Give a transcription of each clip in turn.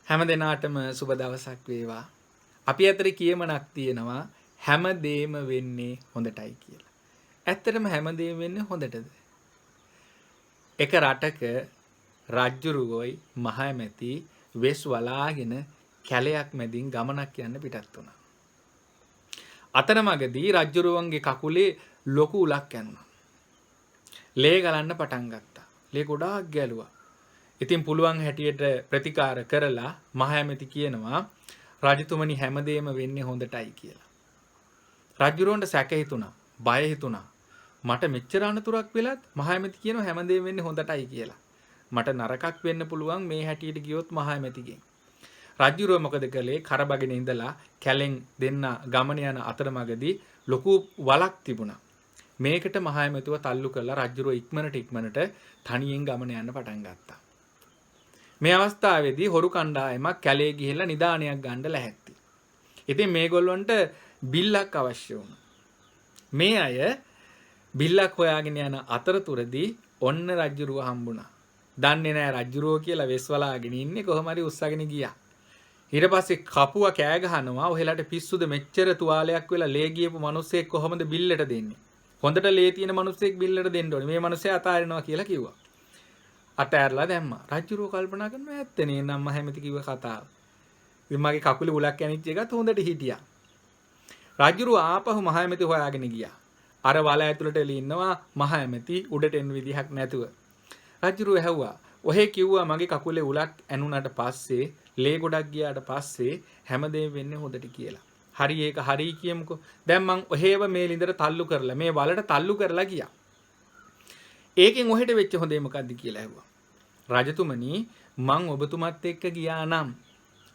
හැම දිනාටම සුබ දවසක් වේවා. අපි අතරේ කියමනක් තියෙනවා හැමදේම වෙන්නේ හොඳටයි කියලා. ඇත්තටම හැමදේම වෙන්නේ හොඳටද? එක රටක රජ්ජුරුවෝයි මහමැති වෙස් වලාගෙන කැලයක් මැදින් ගමනක් යන්න පිටත් වුණා. අතරමඟදී රජ්ජුරුවන්ගේ කකුලේ ලොකු උලක් ඇනුණා. ලේ ගලන්න පටන් ගත්තා. ලේ ගොඩාක් ගැලුවා. ඉතින් පුළුවන් හැටියට ප්‍රතිකාර කරලා මහමැති කියනවා රජතුමනි හැමදේම වෙන්නේ හොඳටයි කියලා. රජුරවන්ට සැක හිතුණා, බය හිතුණා. මට මෙච්චර අනතුරක් වෙලත් මහමැති කියනවා හැමදේම වෙන්නේ හොඳටයි කියලා. මට නරකක් වෙන්න පුළුවන් මේ හැටියට ගියොත් මහමැතිගෙන්. රජුරව මොකද කළේ? කරබගෙන ඉඳලා කැලෙන් දෙන්න ගමන යන අතරමඟදී ලොකු වලක් තිබුණා. මේකට මහමැතිව තල්ලු කරලා රජුරව ඉක්මනට තනියෙන් ගමන යන්න පටන් ගත්තා. මේ අවස්ථාවේදී හොරු කණ්ඩායමක් කැලේ ගිහිල්ලා නිදානයක් ගන්න ලැහැත්ති. ඉතින් මේගොල්ලන්ට බිල්ලක් අවශ්‍ය වුණා. මේ අය බිල්ලක් හොයාගෙන යන අතරතුරදී ඔන්න රජුරුව හම්බුණා. දන්නේ නැහැ රජුරුව කියලා වෙස්වලාගෙන ඉන්නේ කොහොම හරි උස්සගෙන ගියා. ඊට පස්සේ කපුවා කෑ ගහනවා ඔහෙලට පිස්සුද මෙච්චර තුවාලයක් වෙලා ලේ ගියපු මිනිස්සෙක් කොහොමද බිල්ලට දෙන්නේ? හොඳට ලේ තියෙන මිනිස්සෙක් බිල්ලට දෙන්න ඕනේ. මේ මිනිස්සයා අතාරිනවා කියලා කිව්වා. අතෑරලා දැම්මා. රජුරෝ කල්පනා කරනවා ඇත්තනේ නම් මහමැති කිව්ව කතාව. ඉතින් මගේ කකුලේ උලක් ඇනිච්ච එකත් හොඳට හිටියා. රජුරෝ ආපහු මහමැති හොයාගෙන ගියා. අර වල ඇතුළට එළි ඉන්නවා මහමැති උඩට එන්න විදිහක් නැතුව. රජුරෝ ඇහුවා ඔහෙ කිව්වා මගේ කකුලේ උලක් ඇනුණාට පස්සේ ලේ ගොඩක් ගියාට පස්සේ හැමදේම වෙන්නේ හොඳට කියලා. හරි ඒක හරි කියමුකෝ. දැන් මං ඔහෙව මේ ලින්දර තල්ලු කරලා මේ වලට තල්ලු කරලා ගියා. ඒකෙන් ඔහෙට වෙච්ච හොඳේ මොකද්ද කියලා ඇහුවා. රජතුමනි මං ඔබතුමත් එක්ක ගියා නම්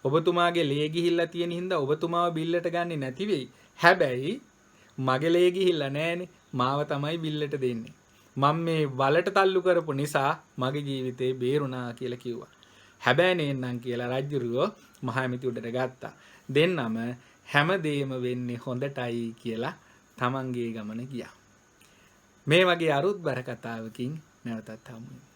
ඔබතුමාගේ ලේ ගිහිල්ලා තියෙන හින්දා ඔබතුමාව බිල්ලට ගන්නේ නැති වෙයි. හැබැයි මගේ ලේ ගිහිල්ලා නැහනේ. මාව තමයි බිල්ලට දෙන්නේ. මම මේ වලට තල්ලු කරපු නිසා මගේ ජීවිතේ බේරුණා කියලා කිව්වා. හැබැයි නේන්නම් කියලා රජුරුව මහමැති උඩට ගත්තා. දෙන්නම හැමදේම වෙන්නේ හොඳටයි කියලා තමන්ගේ ගමන ගියා. මේ වගේ අරුත්බර කතාවකින් නැවතත් හමු වෙමු.